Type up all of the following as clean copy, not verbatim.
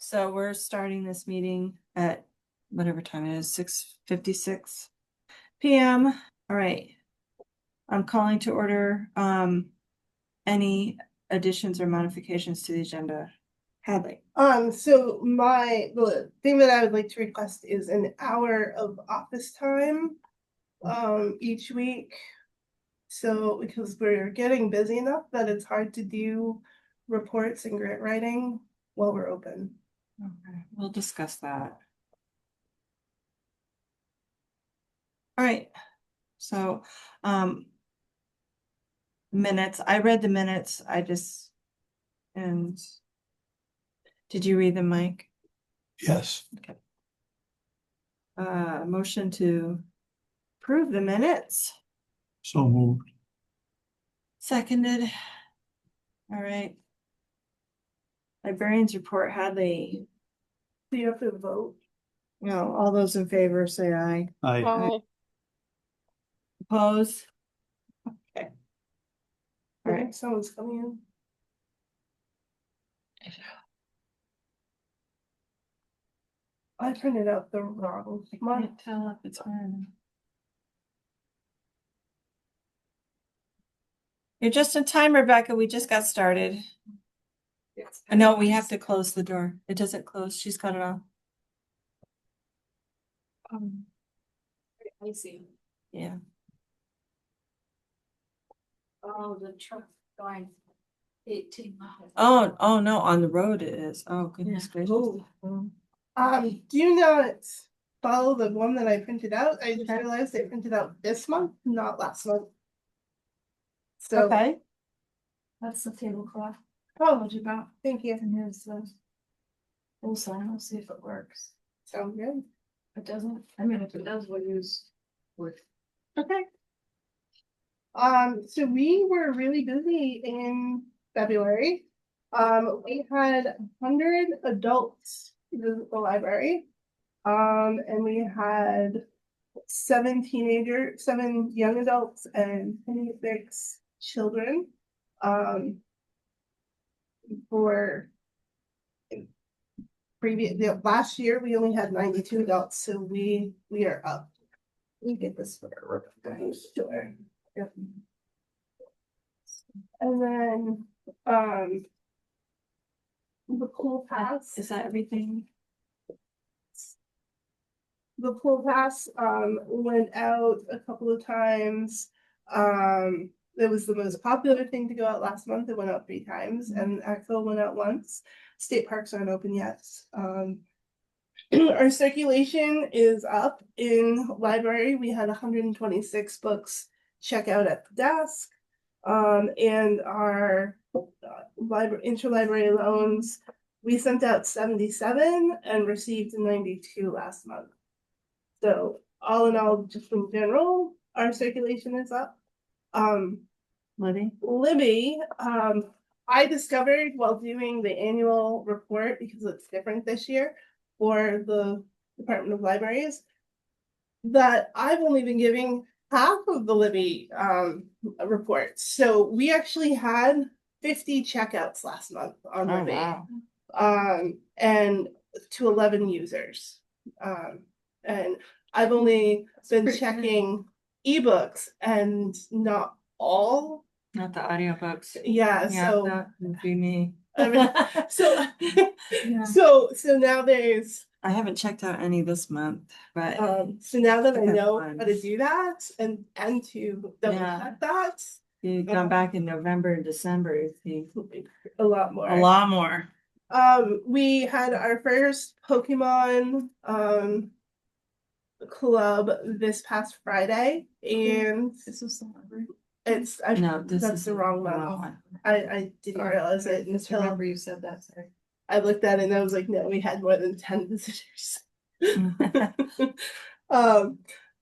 So we're starting this meeting at whatever time it is, 6:56 PM. All right. I'm calling to order any additions or modifications to the agenda. Hadley. So the thing that I would like to request is an hour of office time each week. So because we're getting busy enough that it's hard to do reports and grant writing while we're open. Okay, we'll discuss that. All right. So minutes. I read the minutes. And did you read them, Mike? Yes. Okay. Motion to approve the minutes. So moved. Seconded. All right. Librarians report, Hadley. Do you have to vote? No, all those in favor say aye. Aye. Oppose? Okay. All Okay, right. someone's coming in. I printed out the wrong I one. can't tell if it's on. You're just in time, Rebecca. We just got started. No, we have to close the door. It doesn't close. She's got it off. I see. Yeah. Oh, the truck going 18 miles. Oh no, on the road it is. Oh goodness gracious. Do not follow the one that I printed out. I just Okay. realized I printed out this month, not last month. So Okay. That's the tablecloth. oh, Told you about. thank you. And here's the full sign. Let's see if it works. Sounds good. It doesn't. I mean, if it does, we'll use wood. Okay. So we were really busy in February. We had 100 adults visit the library. And we had 7 young adults and 26 children. For last year, we only had 92 adults, so we are up. We get this for our sure. Yep. And then the pool pass. Is that everything? The pool pass went out a couple of times. It was the most popular thing to go out last month. It went out 3 times, and Axel went out once. State parks aren't open yet. Our circulation is up in library. We had 126 books check out at the desk. And our interlibrary loans, we sent out 77 and received 92 last month. So all in all, just in general, our circulation is up. Libby, I discovered while doing the annual report, because it's different this year for the Department of Libraries, that I've only been giving half of the Libby reports. So we actually had 50 checkouts last month on Libby. Wow. And to 11 users. And I've only been checking ebooks and not all. Not the audiobooks. Yeah, so that would be me. so Yeah. so now there's I haven't checked out any this month, but so now that I Okay, know fine. how to do that and to double check that, you've gone back in November and December, you think a lot more. a lot more. We had our first Pokemon club this past Friday, and This is the library. that's the wrong one. I didn't realize it until Remember you said that. Sorry. I looked at it and I was like, no, we had more than 10 visitors.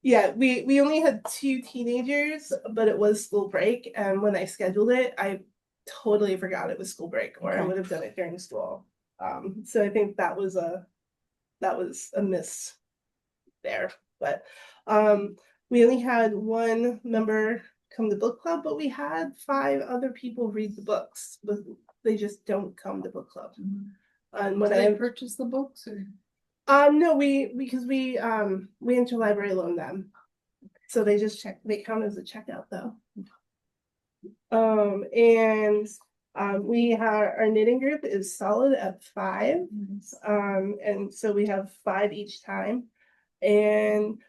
Yeah, we only had 2 teenagers, but it was school break, and when I scheduled it, I totally forgot it was school break, or I Okay. would have done it during school. So I think that was a miss there. But we only had 1 member come to book club, but we had 5 other people read the books, but they just don't come to book club. And when Do they I, purchase the books or? no, because we interlibrary loan them. So they just they count as a checkout though. And we have our knitting group is solid at 5. And so we have 5 each time. And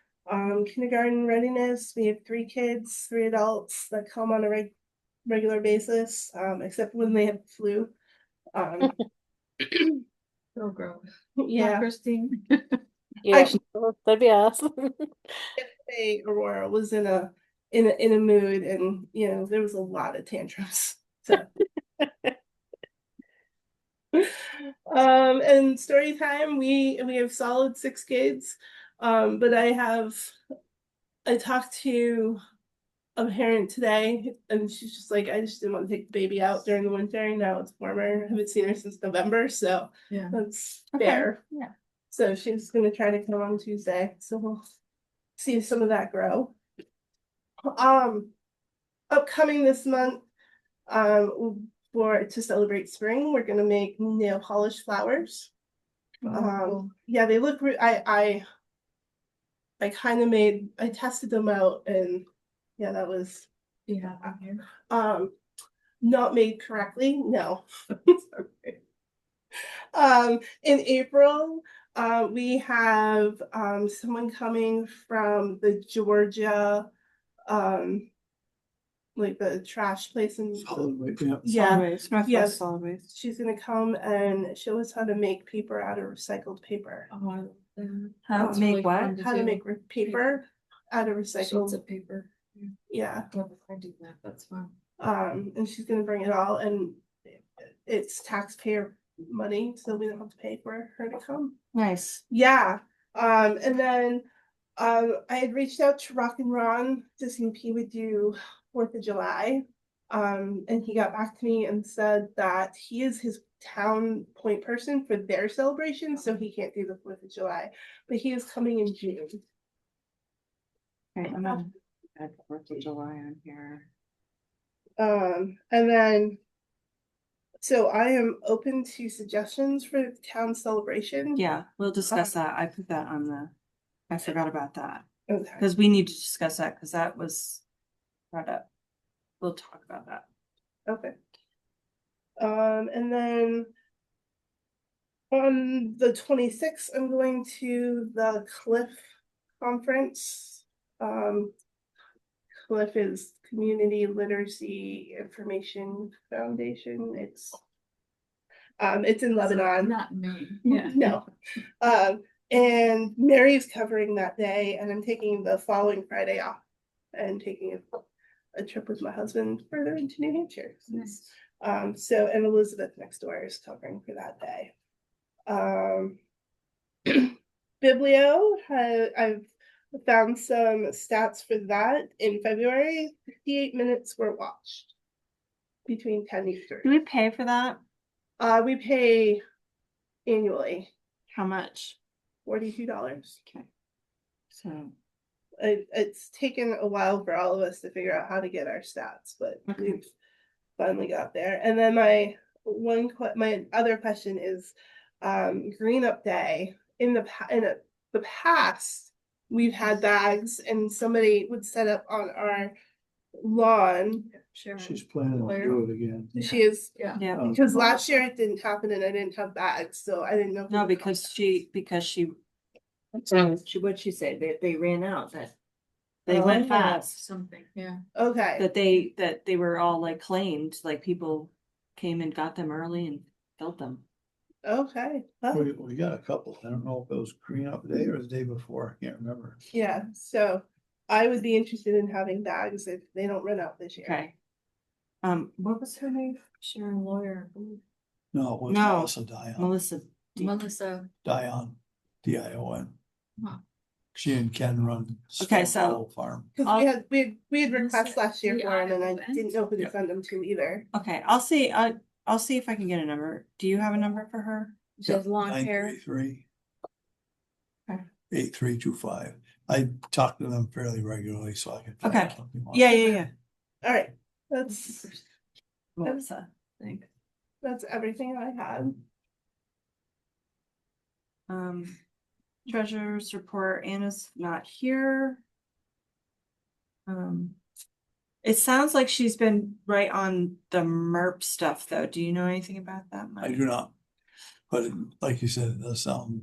kindergarten readiness, we have 3 kids, 3 adults that come on a regular basis, except when they have flu. Oh, gross. Yeah, Christine. Yeah, Actually- that'd be awesome. yesterday Aurora was in a mood, and there was a lot of tantrums. So and story time, we have solid 6 kids. But I talked to a parent today, and she's just like, I just didn't want to take the baby out during the winter, and now it's warmer. I haven't seen her since November, so Yeah. that's Okay, fair. yeah. So she's gonna try to come on Tuesday, so we'll see some of that grow. Upcoming this month, to celebrate spring, we're gonna make nail polish flowers. Yeah, they look. I kind of I tested them out, and yeah, that was Yeah. Okay. not made correctly. No. In April, we have someone coming from the Georgia, like the trash place in Solid waste, yeah. yeah. Solid waste, Northwest Yes. Solid Waste. She's gonna come and show us how to make paper out of recycled paper. Oh, I love that. How That's make really what? fun to How to do. make paper out of Sheets recycled. of paper. Yeah. I do that. That's fun. And she's gonna bring it all, and it's taxpayer money, so we don't have to pay for her to come. Nice. Yeah. And then I had reached out to Rock and Ron to see if he would do 4th of July. And he got back to me and said that he is his town point person for their celebration, so he can't do the 4th of July, but he is coming in June. Okay, I'm gonna add 4th of July on here. And then so I am open to suggestions for the town celebration. Yeah, we'll discuss that. I put that on I forgot about that. Okay. Because we need to discuss that, because that was brought up. We'll talk about that. Okay. And then on the 26th, I'm going to the Cliff conference. Cliff is Community Literacy Information Foundation. It's in Lebanon. Not me. Yeah. No. And Mary's covering that day, and I'm taking the following Friday off and taking a trip with my husband further into New Hampshire. Nice. And Elizabeth next door is covering for that day. Biblio, I've found some stats for that. In February, 58 minutes were watched between 10 and 3. Do we pay for that? We pay annually How much? $42. Okay. So, It's taken a while for all of us to figure out how to get our stats, but Okay. we've finally got there. And then my other question is Green Up Day. In the past, we've had bags, and somebody would set up on our lawn. Sharon. She's planning to do it again. She is, Yeah. yeah. because last year it didn't happen and I didn't have bags, so I didn't know. if it No, would because come. what'd she say? They ran out, that they Oh, went yeah. fast. Something. Yeah. Okay. That they were all like claimed, like people came and got them early and filled them. Okay. Well, We got a couple. I don't know if it was Green Up Day or the day before. I can't remember. yeah, so I would be interested in having bags if they don't run out this year. Okay. What was her name? Sharon Lawyer. No, it was No. Melissa Dion. Melissa. Melissa. Dion, Dion. Huh. She and Ken run. Okay, Stone Oh. so- Owl Farm. Because we had Melissa requests last year for them, and I DION? didn't know who to Yep. send them to either. Okay, I'll see if I can get a number. Do you have a number for her? She has long hair. 933 Okay. 8325. I talk to them fairly regularly, so I can. find Okay. something on Yeah, it. yeah, yeah. All right, that's Melissa, thanks. everything I had. Treasurer's report, Anna's not here. It sounds like she's been right on the MERP stuff, though. Do you know anything about that, I Mike? do not. But like you said, it does sound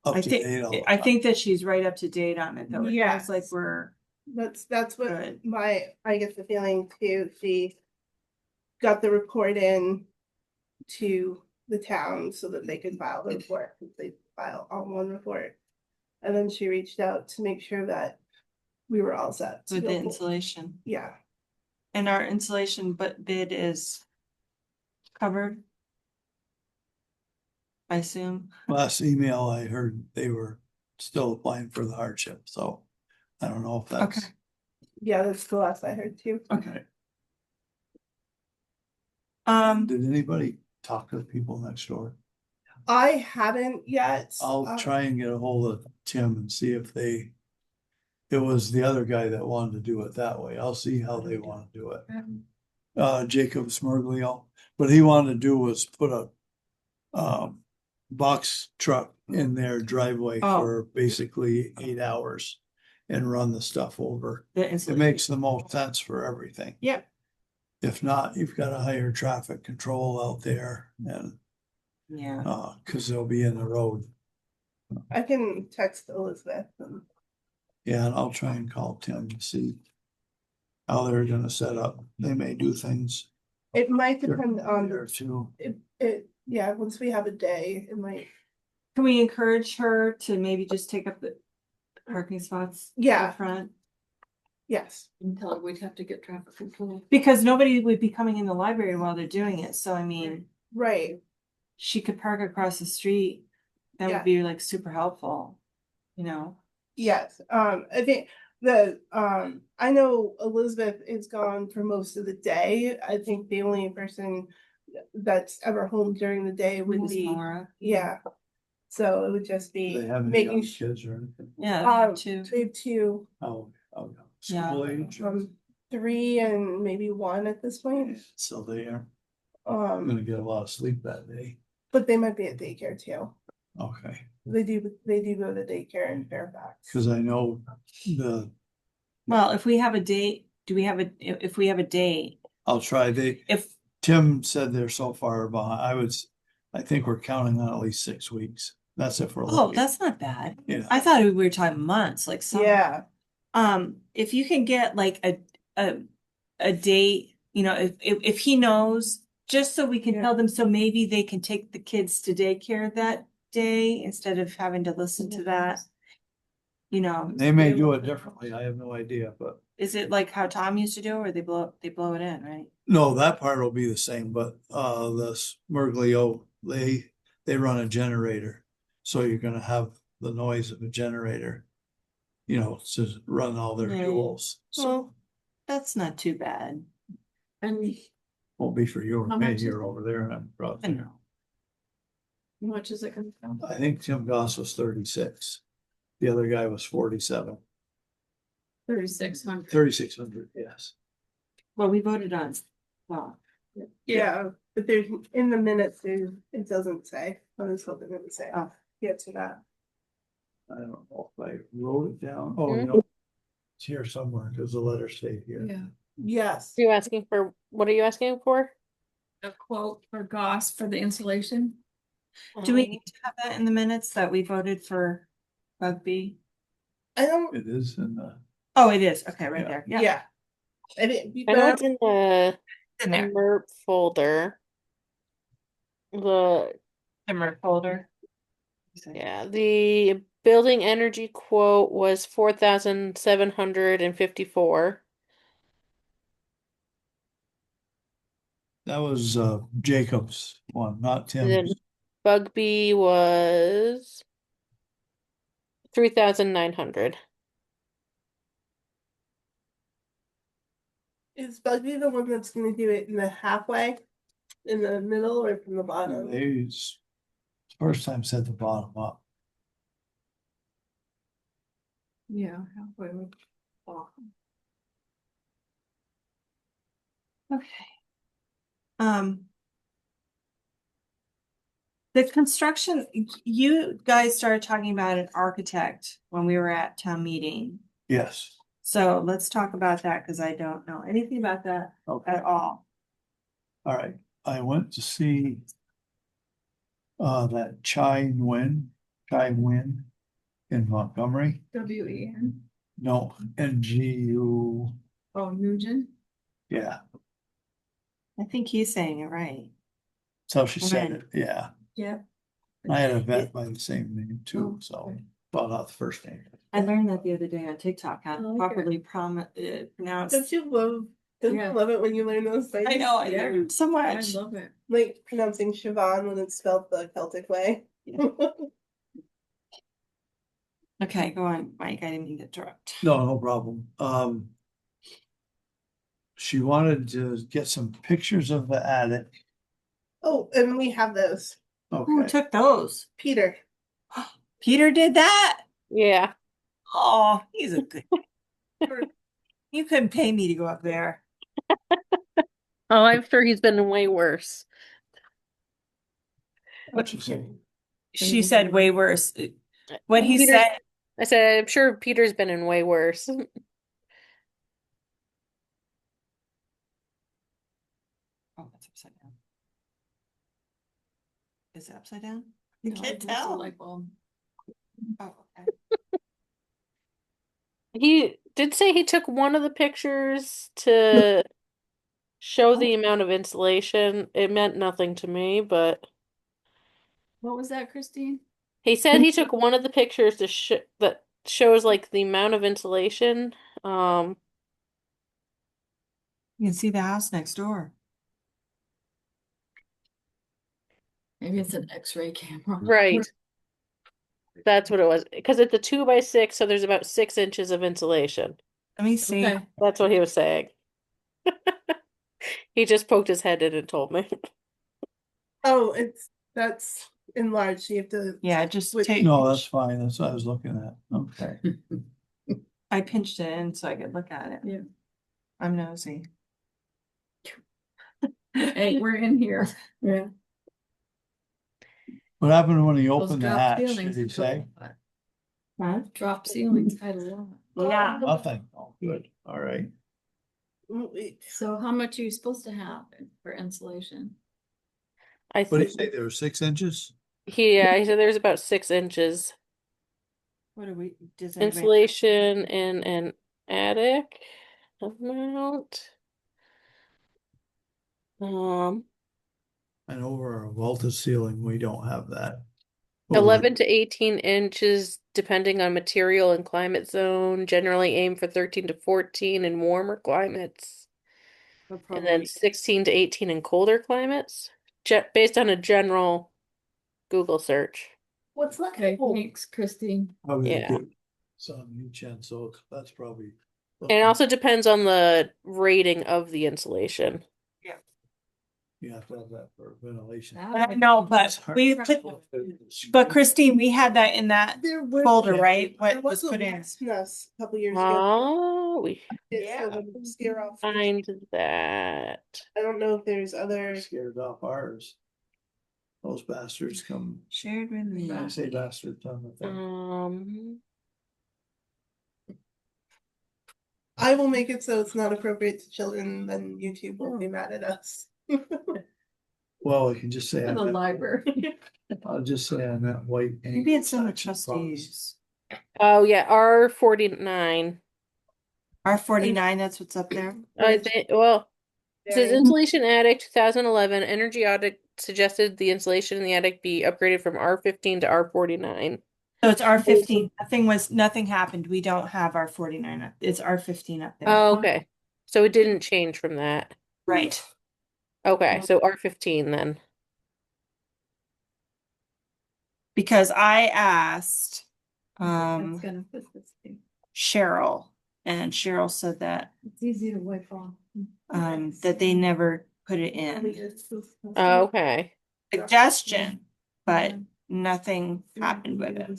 up I to think, date all the I time. think that she's right up to date on it, though. It Yes. sounds like we're That's what good. I get the feeling too. She got the report in to the town so that they could file the report. They file all one report. And then she reached out to make sure that we were all set. to With go the forward. insulation. Yeah, And our insulation bid is covered, I assume. Last email I heard they were still applying for the hardship, so I don't know if that's. Okay. yeah, that's the last I heard too. Okay. Did anybody talk to the people next door? I haven't yet. I'll try and get a hold of Tim and see if they. It was the other guy that wanted to do it that way. I'll see how they want to do it. Jacob Smerglio, what he wanted to do was put a. Box truck in their driveway Oh. for basically 8 hours. And run the stuff over. The It insulation. makes the most sense for everything. Yep. If not, you've got to hire traffic control out there and, Yeah. cause they'll be in the road. I can text Elizabeth. Yeah, and I'll try and call Tim to see. How they're gonna set up. They may do things. It might depend on There too. yeah, once we have a day, it might. Can we encourage her to maybe just take up the parking spots? Yeah. In front? Yes. Until we'd have to get traffic control. Because nobody would be coming in the library while they're doing it, so I mean, Right. she could park across the street. That Yeah. would be like super helpful, you know? Yes. I think I know Elizabeth is gone for most of the day. I think the only person that's ever home during the day would Miss be, Laura. yeah. So it would just Do be they have any making young sure. kids or anything? Yeah, too. We have two, Oh, Yeah. school age. 3 and maybe 1 at this point. So they are gonna Um, get a lot of sleep that day. but they might be at daycare too. Okay, They do go to daycare in Fairfax. cause I know Well, if we have a date, if we have a date, I'll try, if, Tim said they're so far behind, I think we're counting on at least 6 weeks. That's if we're oh, lucky. that's not bad. Yeah, I thought we were talking months, like some. Yeah, If you can get like a date, you know, if he knows, just so we can Yeah. tell them, so maybe they can take the kids to daycare that day instead of having to listen to that. You know, they may do it differently. I have no idea, but is it like how Tom used to do, or they blow it in, right? no, that part will be the same, but the Smerglio, they run a generator. So you're gonna have the noise of a generator. You know, to run all their Yeah. joules. So Well, that's not too bad. And won't be for you or How me, much is you're it? over there and I'm probably. I know. how much is it gonna cost? I think Tim Goss was 36. The other guy was 47. 3,600. 3,600, yes. Well, we voted on, well, yeah, but there's in the minutes, it doesn't say. I was hoping it would say. Oh. Get to that. I don't know if I wrote it down. Oh, Hmm? no. It's here somewhere because the letter stayed here. Yeah, Yes. Are you asking for, what are you asking for? a quote for Goss for the insulation. do we need to have that in the minutes that we voted for Bugby? I don't. It is in the, Oh, it is, okay, right Yeah. there, Yeah. yeah. I didn't. I know it's in the In there, MERP folder. The, the folder. yeah, the building energy quote was 4,754. that was Jacob's one, not And then Tim's. Bugby was 3,900. Is Bugby the one that's gonna do it in the halfway, in the middle, or from the bottom? They first time said the bottom up. Yeah. Halfway. Okay. Um. The construction, you guys started talking about an architect when we were at town meeting. Yes, So let's talk about that because I don't know anything about that okay, at all. all right. I went to see that Chai Win in Montgomery. WEN. No, NGU, Oh, Nugent. yeah, I think he's saying it right. so she said Win. it, yeah. Yep. I had a vet by the same name too, Oh, so, okay. well, not the first name. I learned that the other day on TikTok, how Oh, to okay. properly pronounce. Don't you Yeah. love it when you learn those things? I know, I Yeah. learned so I much. love it. Like pronouncing Siobhan when it's spelled the Celtic way. Okay, go on, Mike. I didn't mean to interrupt. No, no problem. She wanted to get some pictures of the attic. Oh, and we have those. Who Okay, took those? Peter. Peter did that? Yeah. Oh, he's a good. You couldn't pay me to go up there. Oh, I'm sure he's been way worse. what you say? She said way worse. What he Peter's- said, I said, I'm sure Peter's been in way worse. oh, that's upside down. Is it upside down? You No, can't it's a tell. light bulb. Oh, okay. He did say he took one of the pictures to show the amount of insulation. It meant nothing to me, but What was that, Christine? he said he took one of the pictures to that shows like the amount of insulation. Um, You can see the house next door. Maybe it's an X-ray camera. right. That's what it was. Because it's a 2x6, so there's about 6 inches of insulation. Let me see. Okay. That's what he was saying. He just poked his head in and told me. Oh, that's enlarged. You have to. Yeah, just With- take. No, that's fine. That's what I was looking at. Okay. I pinched it in so I could look at it. Yeah. I'm nosy. Hey, we're in here. Yeah. What happened when he Those opened the drop hatch? Did ceilings he are say? cool. Huh? Drop ceilings quite a lot. Yeah. Nothing. Oh, good. All right. So how much are you supposed to have for insulation? I What did think you say? There were 6 inches? he said there's about 6 inches What do we, does anybody? insulation in an attic amount. Um, And over a vaulted ceiling, we don't have that. 11 to 18 inches depending on material and climate zone. Generally aim for 13 to 14 in warmer climates. We'll And then probably- 16 to 18 in colder climates. Based on a general Google search. What's that? Okay, Oh, thanks, Christine. Probably Yeah. get some each end, so that's probably. And it also depends on the rating of the insulation. You have to have that for ventilation. I know, but we put, but Christine, we had that in that there was folder, right? There What was was a put in? last nest a couple years ago. Oh, we It's so that would scare off. find that. I don't know if there's other. Scared off ours. Those bastards come, Shared with me. I say bastards on the thing. I will make it so it's not appropriate to children, then YouTube will be mad at us. Well, we can just say, For the library. I'll just say I'm at white. Maybe it's in the section trustees. Oh yeah, R49. R49, that's what's up there. I think well, it says Very- insulation attic 2011. Energy audit suggested the insulation in the attic be upgraded from R15 to R49. So it's R15. Nothing happened. We don't have R49 up. It's R15 up there. Oh, okay. So it didn't change from that. Right. Okay, so R15 then. Because I asked That's gonna fit this thing. Cheryl, and Cheryl said that It's easy to wipe off. that they never put it in. Oh, okay. Suggestion, but nothing happened with it.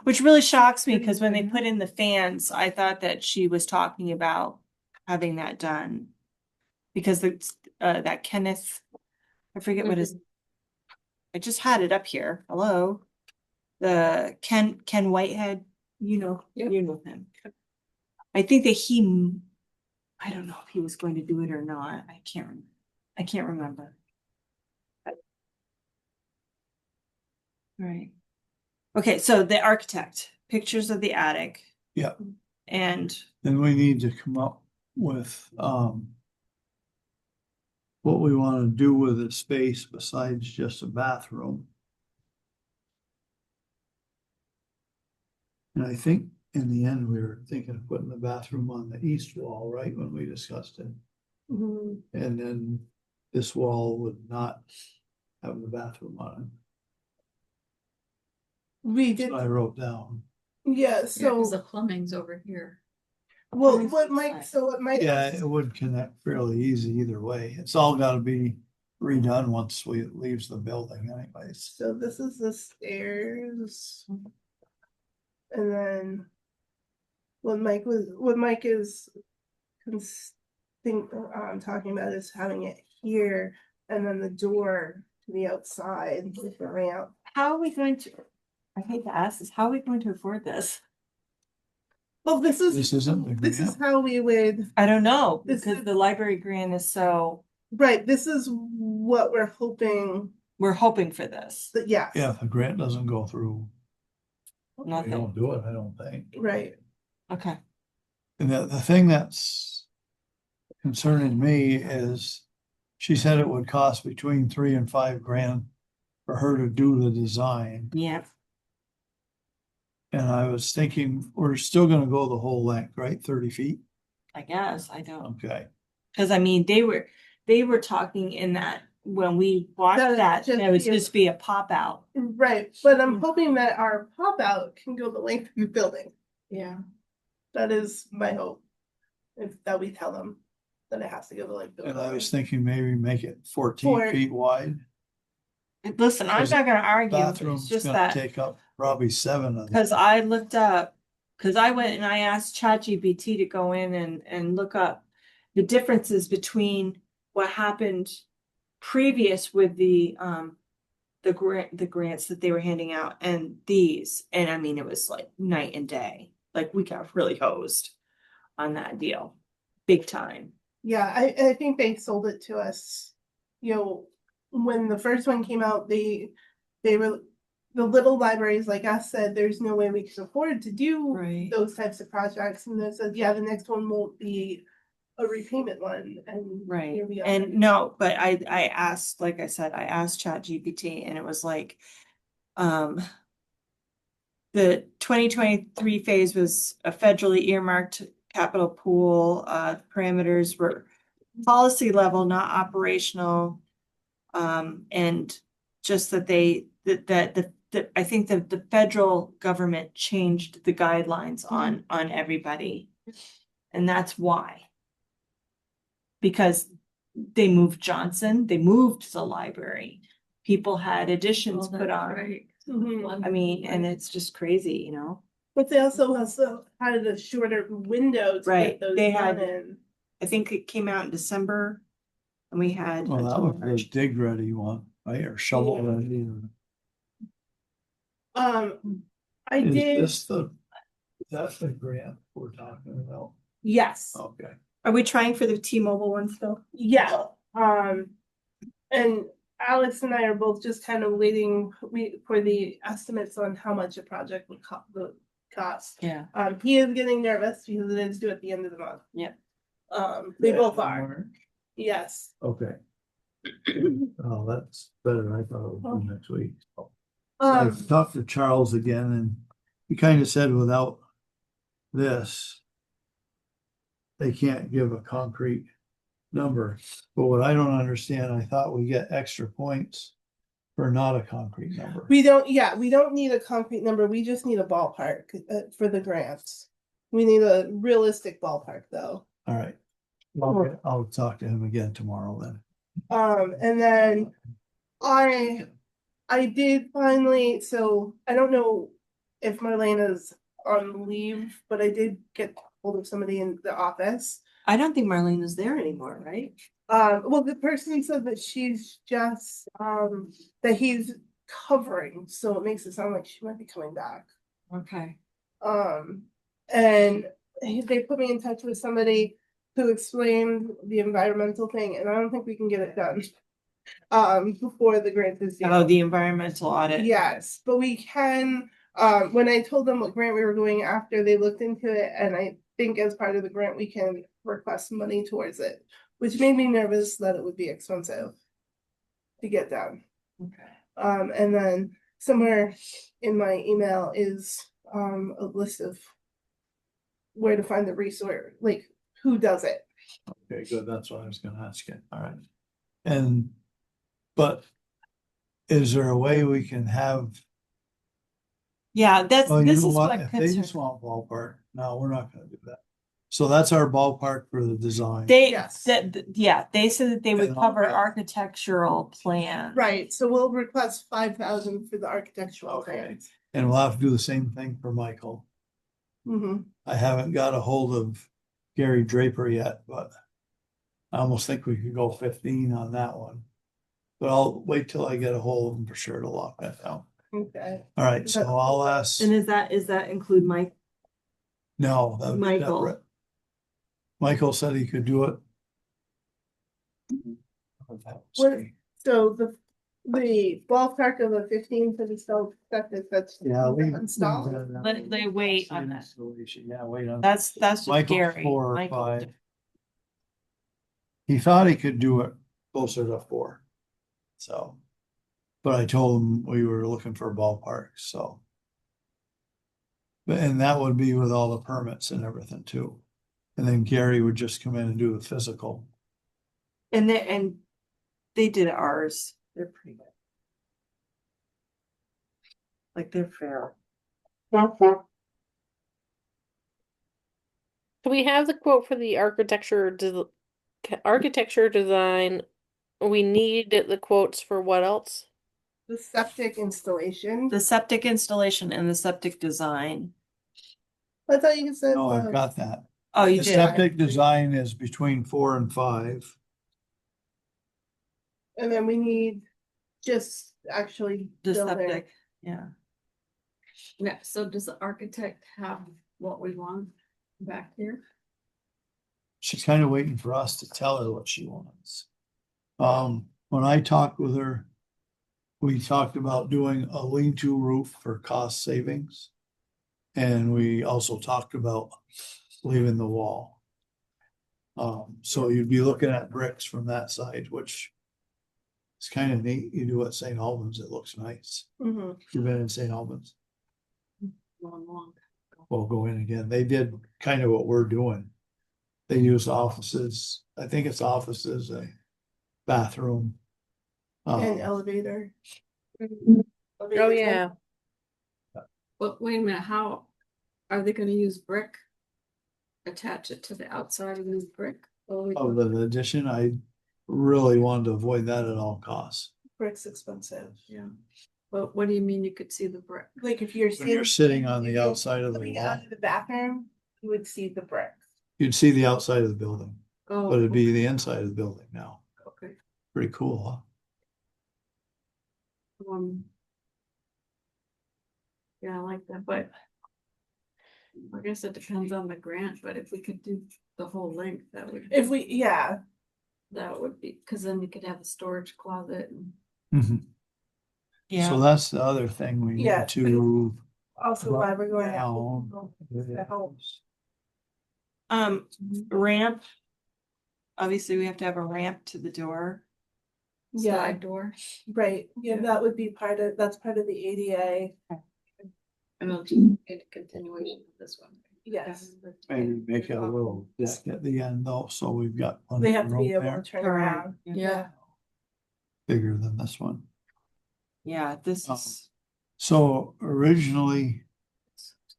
Which really shocks me because when they put in the fans, I thought that she was talking about having that done. Because that Kenneth, I forget what his, I just had it up here. Hello. The Ken Whitehead, Yep. you know him. I think that I don't know if he was going to do it or not. I can't remember. Right. Okay, so the architect, pictures of the attic. Yeah. And Then we need to come up with, what we want to do with the space besides just a bathroom. And I think in the end, we were thinking of putting the bathroom on the east wall, right, when we discussed it. Mhm. And then this wall would not have the bathroom on We it. did, So I wrote down. yeah, Yeah, cause the so, plumbing's over here. well, Plumbing's what outside. Mike, so what Mike. Yeah, it would connect fairly easy either way. It's all gotta be redone once we leaves the building anyways. So this is the stairs. And then what Mike is talking about is having it here and then the door to the outside with the ramp. how are we going to, I hate to ask this, how are we going to afford this? Well, This isn't the this is grant. how we would, I don't know, This because is- the library grant is so, right, this is what we're hoping we're hoping for this. that, yes. Yeah, if the grant doesn't go through, we Nothing. don't do it, I don't think. Right. Okay. And the thing that's concerning me is she said it would cost between $3,000 and $5,000 for her to do the design. Yeah, And I was thinking, we're still gonna go the whole length, right? 30 feet? I guess, I don't, Okay. because I mean, they were talking in that, when we watched That that, just there was be a- just be a pop out. Right, but I'm hoping that our pop out can go the length of the building. Yeah. That is my hope. If that we tell them that it has to go the length of the And I was building. thinking maybe make it 14 For- feet wide. Listen, I'm Because not gonna argue, but it's Bathroom's just gonna that, take up probably 7 of them. because I looked up, because I went and I asked ChatGPT to go in and look up the differences between what happened previous with the grants that they were handing out and these, and I mean, it was like night and day. Like, we got really hosed on that deal, big time. Yeah, I think they sold it to us, when the first one came out, they were, the little libraries like us said, there's no way we can afford to do Right. those types of projects, and they said, yeah, the next one won't be a repayment one, and Right, here we are. and no, but I asked, like I said, I asked ChatGPT and it was like, the 2023 phase was a federally earmarked capital pool, parameters were policy level, not operational. And just that I think that the federal government changed the guidelines on everybody. And that's why. Because they moved Johnson, they moved the library. People had additions Oh, put that's on. right. Mhm. I mean, and it's just crazy. But they also had a shorter window to Right, get those they done had- in. I think it came out in December and we had. Well, that until was the March. dig ready one, right? Or shovel Yeah. ready. I Is did, this that's the grant we're talking about? yes. Okay. Are we trying for the T-Mobile one still? Yeah, and Alex and I are both just kind of waiting for the estimates on how much a project would cost. Yeah. He is getting nervous because it is due at the end of the month. Yeah. They Yeah, both are, March. yes. Okay. Oh, that's better than I thought it would be next week. Um, I've talked to Charles again and he kind of said without this, they can't give a concrete number. But what I don't understand, I thought we get extra points for not a concrete number. we don't need a concrete number, we just need a ballpark for the grants. We need a realistic ballpark though. All right. I'll talk to him again tomorrow then. And then I did finally, so I don't know if Marlena's on leave, but I did get hold of somebody in the office. I don't think Marlene is there anymore, right? Well, the person said that she's just, that he's covering, so it makes it sound like she might be coming back. Okay. And they put me in touch with somebody who explained the environmental thing, and I don't think we can get it done. Before the grant is due. Oh, the environmental audit. Yes, but we can, when I told them what grant we were going after, they looked into it, and I think as part of the grant, we can request money towards it, which made me nervous that it would be expensive to get done. Okay. And then somewhere in my email is, a list of where to find the resource, like who does it. Okay, good, that's what I was gonna ask you, all right. And, but is there a way we can have, Yeah, this well, you is know what, what if they just concern. want ballpark, no, we're not gonna do that. So that's our ballpark for the design. They, Yes. yeah, they said that they would And cover alright. architectural plan. Right, so we'll request 5,000 for the architectural Okay. plans. And we'll have to do the same thing for Michael. I haven't got a hold of Gary Draper yet, but I almost think we could go 15 on that one. But I'll wait till I get a hold of him for sure to lock that down. Okay. All right, so I'll ask, And is that include Mike? no, that would be Michael. separate. Michael said he could do it. What- So the ballpark of the 15 for the cell septic, that's. Yeah, we. Installed. They wait on that. Installation, yeah, wait on. That's just Michael's Gary. 4 or Michael. 5. He thought he could do it closer to 4. So, but I told him we were looking for a ballpark, so. But, and that would be with all the permits and everything too. And then Gary would just come in and do the physical. And they did ours. They're pretty good. Like they're fair. Do we have the quote for the architecture design? We need the quotes for what else? The septic installation. The septic installation and the septic design. I thought you said. No, I've got that. Oh, you The did. septic design is between 4 and 5. And then we need just actually The building. septic, yeah. Yeah, so does the architect have what we want back here? She's kind of waiting for us to tell her what she wants. When I talked with her, we talked about doing a lean-to roof for cost savings. And we also talked about leaving the wall. So you'd be looking at bricks from that side, which is kind of neat. You do at St. Albans, it looks nice. Mhm. You've been in St. Albans, Long. we'll go in again. They did kind of what we're doing. They used offices, I think it's offices, a bathroom. And elevator. Oh, yeah. But wait a minute, how are they gonna use brick? Attach it to the outside of this brick? Or we- Of the addition, I really wanted to avoid that at all costs. Brick's expensive. Yeah. But what do you mean you could see the brick? Like if you're. When you're sitting on the if you're outside of the coming wall. out of the bathroom, you would see the brick. You'd see the outside of the building, Oh, but it'd be the inside of the building now. okay. Pretty cool, huh? Yeah, I like that, but I guess it depends on the grant, but if we could do the whole length, that would. If we, yeah, That would be, cause then you could have a storage closet and. So Yeah, that's the other thing we Yeah. need to. also why we're going. down. The help. Ramp. Obviously, we have to have a ramp to the door. Yeah, Side door. right, yeah, that would be that's part of the ADA, And it'll just be a continuation of this one. yes. Maybe make it a little deck at the end though, so we've got. plenty They of have to be room able to there, turn Correct. around. Yeah. bigger than this one. Yeah, this Oh. is, So originally,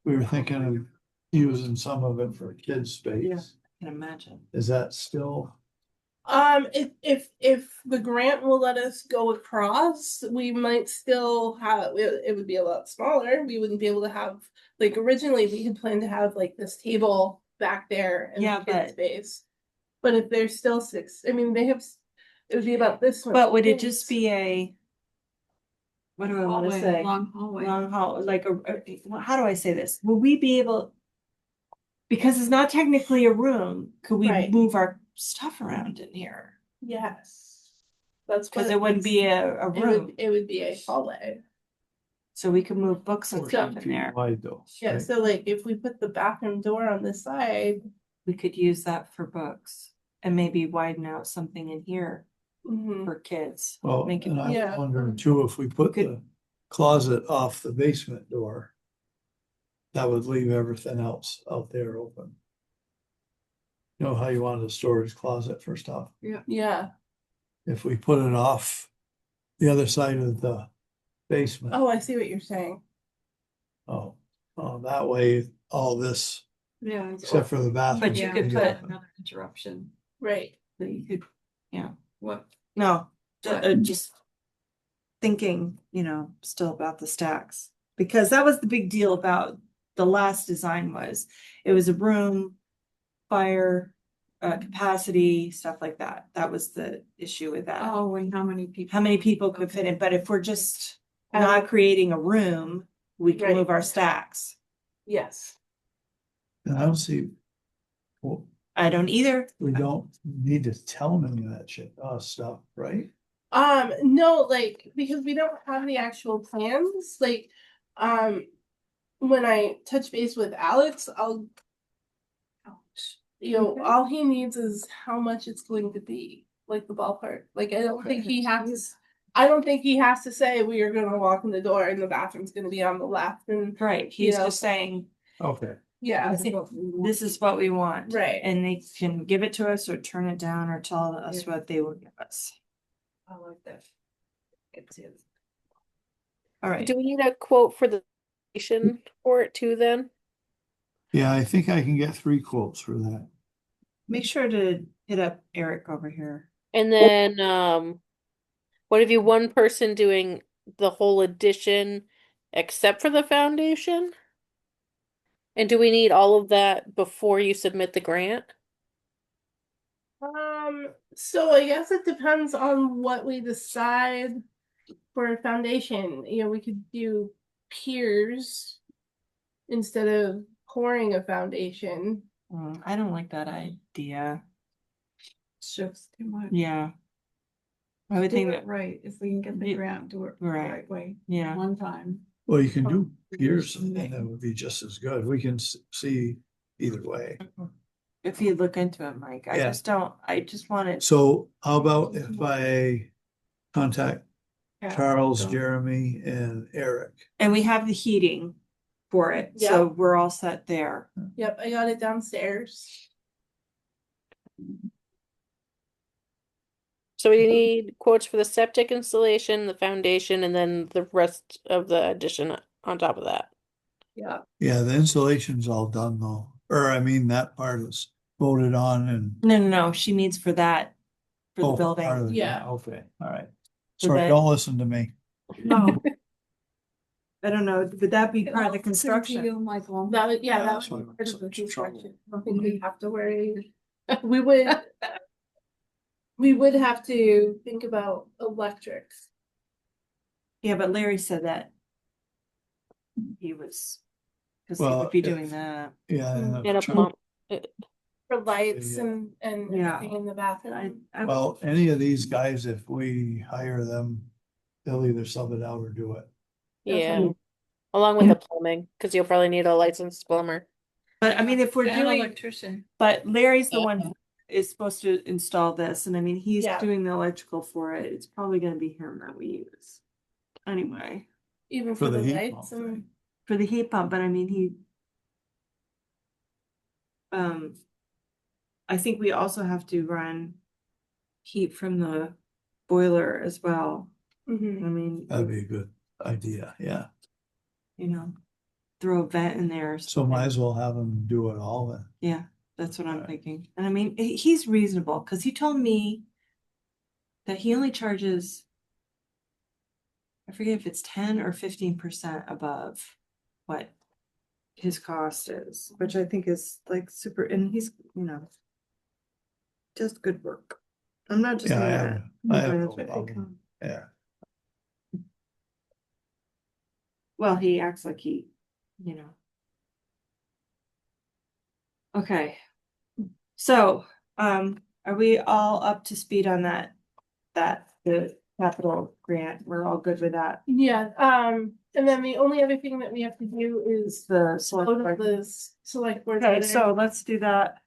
we were thinking of using some of it for kids' Yeah. space. I can imagine. Is that still? If the grant will let us go across, we might still have, it would be a lot smaller. We wouldn't be able to have, like originally we had planned to have like this table back there in Yeah, the kids but- space. But if there's still six, I mean, it would be about this one. But would it just be a, what do I want to Hallway, say? long hallway. Long haul, like well, how do I say this? Will we be able? Because it's not technically a room, could we Right. move our stuff around in here? Yes. That's Because what it wouldn't be a room, it would be a hallway. so we could move books and 14 stuff in feet there. wide though. Yeah, right? so like if we put the bathroom door on this side. We could use that for books and maybe widen out something in here Mhm. for kids. Well, Make it, and I'm Yeah. wondering too, if we put Could- the closet off the basement door, that would leave everything else out there open. You know how you wanted a storage closet first off? Yeah. If we put it off the other side of the basement, Oh, I see what you're saying. oh, that way, all this, Yeah. except for the bathroom. But you Yeah, could would be put- open. another interruption. Right. that you could, What? no, What? just thinking, still about the stacks. Because that was the big deal about the last design was, it was a room, fire, capacity, stuff like that. That was the issue with that. Oh, and how many people? How many people could fit in, but if we're just not creating a room, we can Right. move our stacks. Yes. And I don't see, well, I don't either. we don't need to tell them any of that shit, stuff, right? No, like, because we don't have the actual plans, like, when I touch base with Alex, Okay. all he needs is how much it's going to be, like the ballpark. Like, I don't think he has to say we are gonna walk in the door and the bathroom's gonna be on the left and, Right, he's know. just saying, Okay. yeah, this is what we want. Right. And they can give it to us or turn it down or tell us what they will give us. I like that. It's it. All right, Do we need a quote for the station for it too then? Yeah, I think I can get 3 quotes for that. make sure to hit up Eric over here. And then what if you one person doing the whole addition except for the foundation? And do we need all of that before you submit the grant? so I guess it depends on what we decide for a foundation. We could do piers instead of pouring a foundation. I don't like that idea. It's just too much. Yeah. I would Do think it that, right. If we can get the Yeah. grant, do it the Right. right way. yeah, One time. Well, you can do Oh, piers and okay. that would be just as good. We can see either way. if you look into it, Mike, I Yeah. just want it. So how about if I contact Yeah. Charles, So- Jeremy and Eric? And we have the heating for it, so we're all set there. Yep, I got it downstairs. So we need quotes for the septic installation, the foundation, and then the rest of the addition on top of that. Yeah. Yeah, the installation's all done though. Or I mean, that part is voted on and. No, she needs for that, for the Oh, part of building. the- Yeah. Okay, all right. So Sorry, that- don't listen to me. No. I don't know, would that be part of the To construction? you, Michael. That would, yeah, that That's would be why part it's of the such trouble. construction. I don't think we have to worry. We would have to think about electrics. Yeah, but Larry said that he was, because he Well, would be if- doing that. Yeah. And a tr- pump. For lights Yeah. and Yeah. everything in the bathroom. Well, any of these guys, if we hire them, they'll either sub it out or do it. Yeah. Okay. Along with the plumbing, because you'll probably need a licensed plumber. But I mean, if we're And doing, electrician. but Larry's the one who is supposed to install this, and I mean, he's Yeah. doing the electrical for it. It's probably gonna be him that we use. Anyway, Even For for the the heat lights pump, and. for the heat pump, but I mean, I think we also have to run heat from the boiler as well. I Mhm. mean, That'd be a good idea, yeah. throw a vent in there. or So something. might as well have them do it all then. Yeah, that's what I'm Alright. thinking. And I mean, he's reasonable because he told me that he only charges, I forget if it's 10 or 15% above what his cost is, which I think is like super, and he's, does good work. I'm not just Yeah, saying I that. have, I have no That's what they problem. come. Yeah. Well, he acts like he, you know. Okay. So, are we all up to speed on the capital grant? We're all good with that? Yeah, and then the only other thing that we have to do is The select vote of board. the select board. Okay, letter. so let's do that.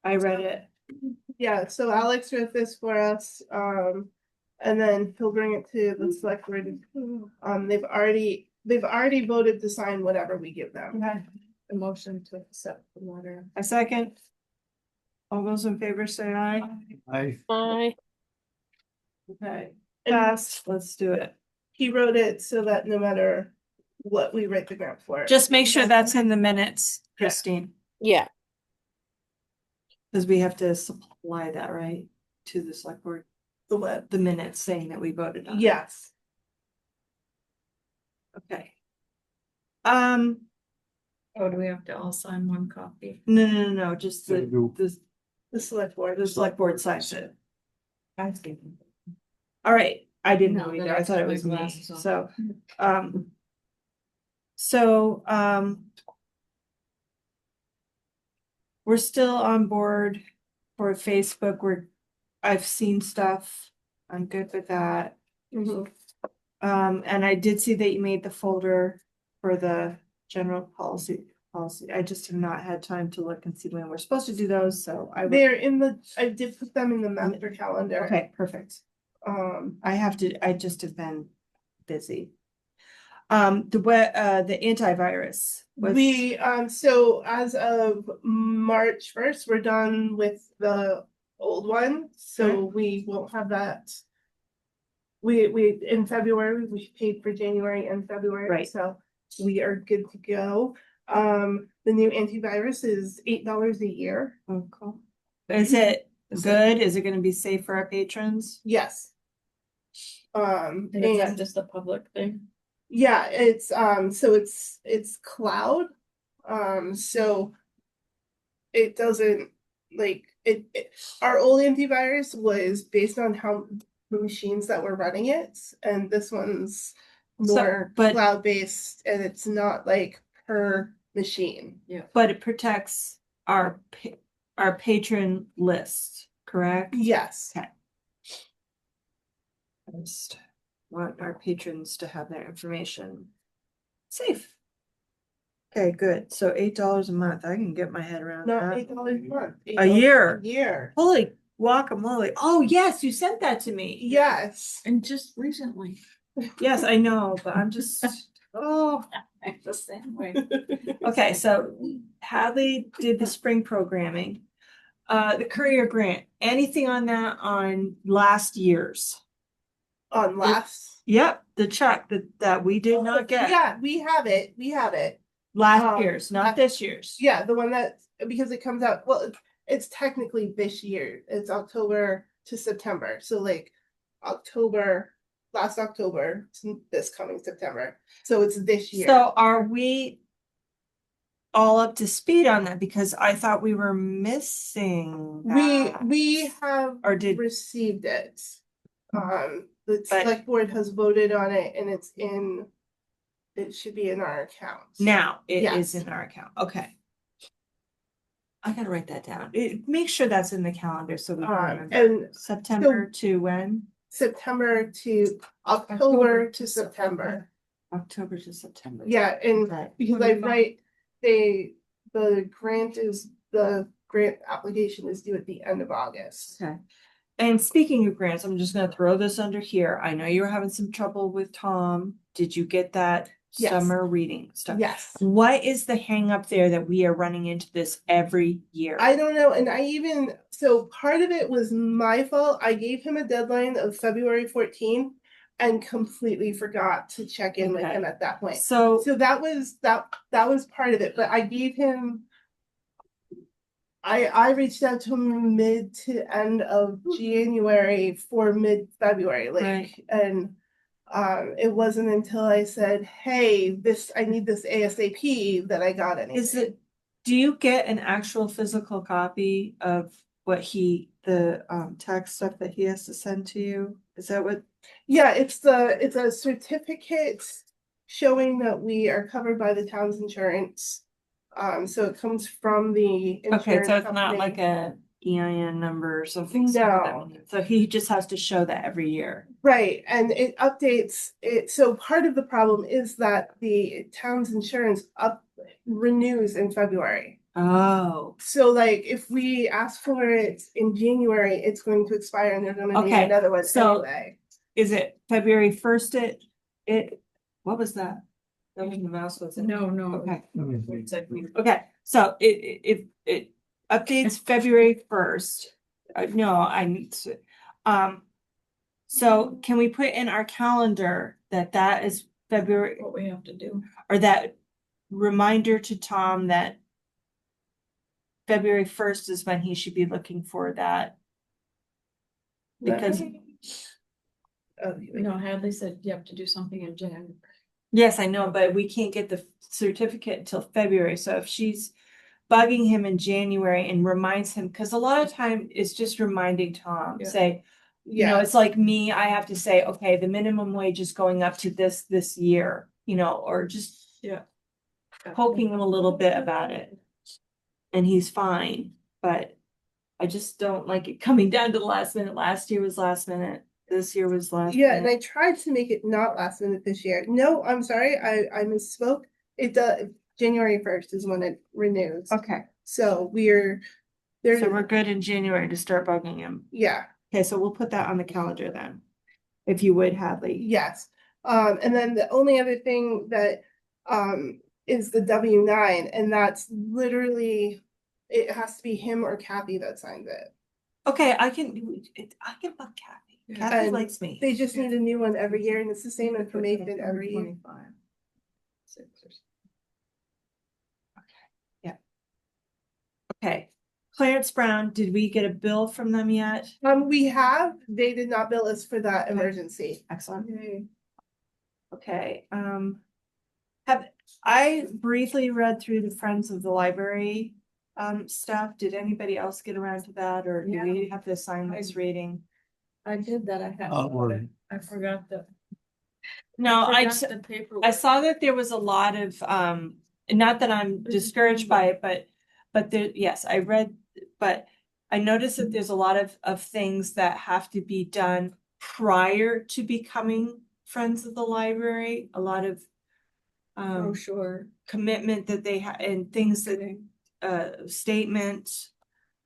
I read it. Yeah, so Alex wrote this for us, and then he'll bring it to the select board. They've already voted to sign whatever we give them. Okay. A motion to accept the letter. A second. All those in favor say aye. Bye. Okay. And Pass, let's do it. he wrote it so that no matter what we write the grant for. Just make sure that's in the minutes, Christine, Yeah. because we have to supply that, right? To the select board, The what? the minutes saying that we voted on it. Yes. Okay. Oh, do we have to all sign one copy? No, just They do. The select board. the select board signs it. I see. All right, I didn't No, know then either, I thought it my was me, glasses on. so, so, we're still on board for Facebook, I've seen stuff, I'm good with that. Mhm. And I did see that you made the folder for the general policy, I just have not had time to look and see when we're supposed to do those, so I would, I did put them in the master calendar. okay, perfect. Um, I just have been busy. The antivirus was. so as of March 1st, we're done with the old one, so Okay. we won't have that. We, in February, we paid for January and February, Right. so we are good to go. The new antivirus is $8 a year. Oh, cool. Is it good? Is it gonna be safe for our patrons? Yes. And is that And just a public thing? yeah, it's so it's cloud. So it doesn't like our old antivirus was based on how the machines that were running it, and this one's more but- cloud based, and it's not like per machine. But it protects our patron list, correct? Yes. Okay. I just want our patrons to have their information safe. Okay, good. So $8 a month. I can get my head around Not that. $8 a month. A year. A year. Holy guacamole. Oh, yes, you sent that to me. Yes. And just recently. Yes, I know, but I'm just, oh. I'm the same way. Okay, so Hadley did the spring programming. The courier grant, anything on that on last year's? On last. Yep, the check that we did not get Yeah, we have it. We have it. last year's, not this year's. Yeah, the one that, because it comes out, well, it's technically this year. It's October to September. So like last October, to this coming September. So it's this year. So are we all up to speed on that? Because I thought we were missing that. We have Or did- received it. The select board has voted on it, and it should be in our accounts. Now it is Yes. in our account. Okay. I gotta write that down. Make sure that's in the calendar so we can remember. And September to when? September to October to September. October to September. Yeah, and Okay. because I write, the grant application is due at the end of August. Okay. And speaking of grants, I'm just gonna throw this under here. I know you were having some trouble with Tom. Did you get that Yes. summer reading stuff? Yes. What is the hang up there that we are running into this every year? I don't know, and so part of it was my fault. I gave him a deadline of February 14th and completely forgot to check in with Okay. him at that point. So, So that was part of it, but I gave him. I reached out to him mid to end of January for mid-February, Right. and it wasn't until I said, hey, I need this ASAP, that I got anything. do you get an actual physical copy of what the tax stuff that he has to send to you? Is that what? Yeah, it's a certificate showing that we are covered by the town's insurance. So it comes from the Okay, insurance so it's not company. like a EIN number or something. stupid that No. we need. So he just has to show that every year. Right, and it updates it. So part of the problem is that the town's insurance renews in February. Oh, So like if we ask for it in January, it's going to expire and they're gonna need Okay, another one so- anyway. is it February 1st? What was that? That was the mouse, was it? No, no. Okay. It's like we- Okay, so it updates February 1st. No, I need to, so can we put in our calendar that is February, What we have to do. or that reminder to Tom that February 1st is when he should be looking for that? Because, Oh, No, Hadley said you have to do something in January. yes, I know, but we can't get the certificate until February, so if she's bugging him in January and reminds him, because a lot of time it's just reminding Tom, Yeah. say, yeah, it's like me, I have to say, okay, the minimum wage is going up to this year, or just Yeah. poking him a little bit about it. And he's fine, but I just don't like it coming down to the last minute. Last year was last minute. This year was last yeah, and minute. I tried to make it not last minute this year. No, I'm sorry, I misspoke. It does, January 1st is when it renews. Okay, So we're there. so we're good in January to start bugging him. Yeah, Okay, so we'll put that on the calendar then. If you would, Hadley. yes. And then the only other thing that is the W-9, and that's literally, it has to be him or Kathy that signs it. Okay, I can bug Kathy. Yeah. Kathy And likes me. They just need a new one every year, and it's the same information every year. 25. 6 or something. Okay. Clarence Brown, did we get a bill from them yet? They did not bill us for that Okay. emergency. Excellent. Yay. Okay, have, I briefly read through the Friends of the Library stuff. Did anybody else get around to that, or do we have to assign this reading? I did that. I had. Outward. I forgot the. No, I forgot the paperwork. I saw that there was a lot of, not that I'm discouraged by it, but there, yes, I read, but I noticed that there's a lot of things that have to be done prior to becoming Friends of the Library, a lot of Brochure. commitment that they have and things that, statement,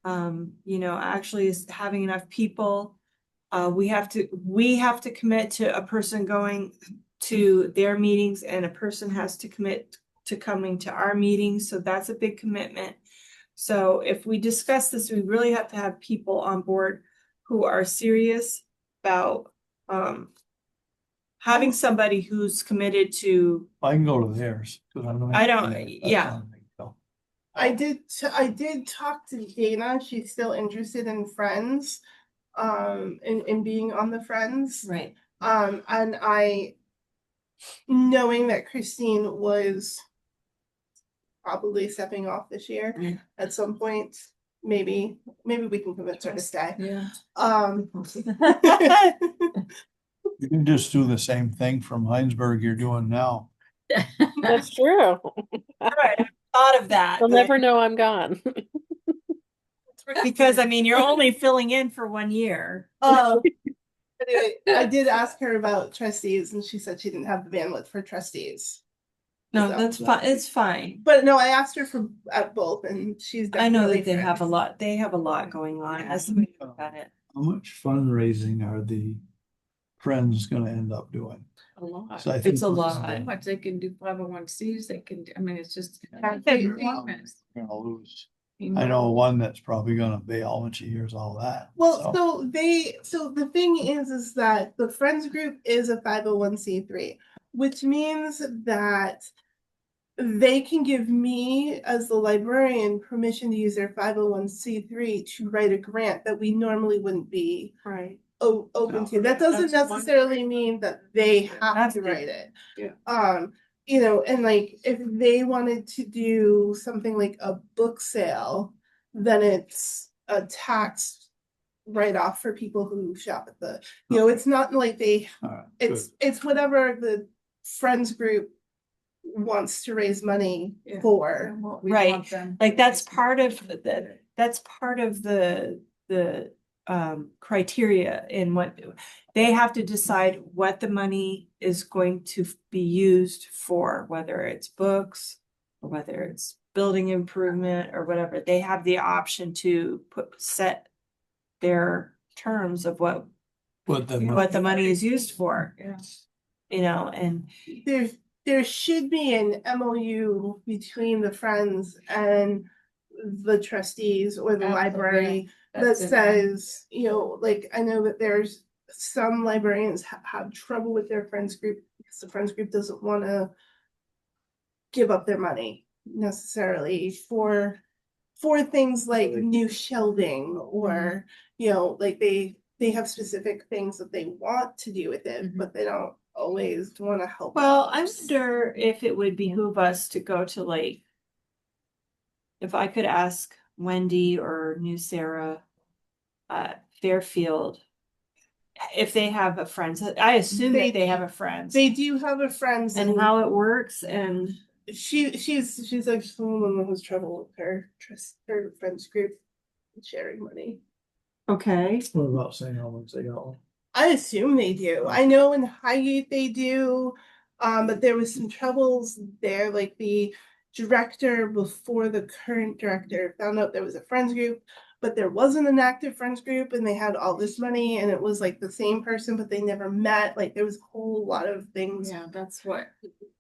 actually is having enough people. We have to commit to a person going to their meetings, and a person has to commit to coming to our meetings, so that's a big commitment. So if we discuss this, we really have to have people on board who are serious about having somebody who's committed to, I can go to theirs. 'Cause I don't- That's yeah. not a big deal. I did talk to Dana. She's still interested in Friends, in being on the Friends. right, And knowing that Christine was probably stepping off this year Mm. at some point, maybe we can convince her to stay. Yeah. You can just do the same thing from Heinsberg you're doing now. That's true. thought of that. They'll but never know I'm gone. Because you're only filling in for 1 year. Anyway, I did ask her about trustees, and she said she didn't have the bandwidth for trustees. No, So- that's fine, it's fine. But no, I asked her for at both, and she's I know definitely that they have a Friends. lot, going on, that's the way to look at it. How much fundraising are the Friends gonna end up doing? A lot. So I think It's a this is lot. How much they can do 501(c)s, they can, it's just. They- enormous. Gonna lose. I know one that's probably gonna bail when she hears all that. Well, so the thing is that the Friends group is a 501(c)(3), which means that they can give me as the librarian permission to use their 501(c)(3) to write a grant that we normally wouldn't be Right. open to. That doesn't That's necessarily mean that they have Have to to. write it. Yeah. And like if they wanted to do something like a book sale, then it's a tax write-off for people who shop at the, you know, it's not like they, All right, it's whatever the friends group wants to raise money Yeah. for. And what we Right. want them Like to that's raise. part of the criteria in what they have to decide what the money is going to be used for, whether it's books or whether it's building improvement or whatever. They have the option to set their terms of what the money is used for, Yeah. you know, and There should be an MOU between the Friends and the trustees or the Absolutely. library that That's it. says, you know, like, I know that there's some librarians have trouble with their Friends group because the Friends group doesn't wanna give up their money necessarily for things like new shelving or, you know, like they have specific things that they want to do with it, Mhm. but they don't always wanna help. well, I others. wonder if it would behoove us to go to like, if I could ask Wendy or New Sarah Fairfield if they have a friends. I assume They- that they have a friends They do have a friend and how it works and she's like someone who has trouble with her her friends group sharing money. okay. What about St. Albans? They got one? I assume they do. I know in Highgate they do, but there was some troubles there. Like the director before the current director found out there was a friends group, but there wasn't an active friends group, and they had all this money, and it was like the same person, but they never met. Like there was a whole lot of things. Yeah, that's what,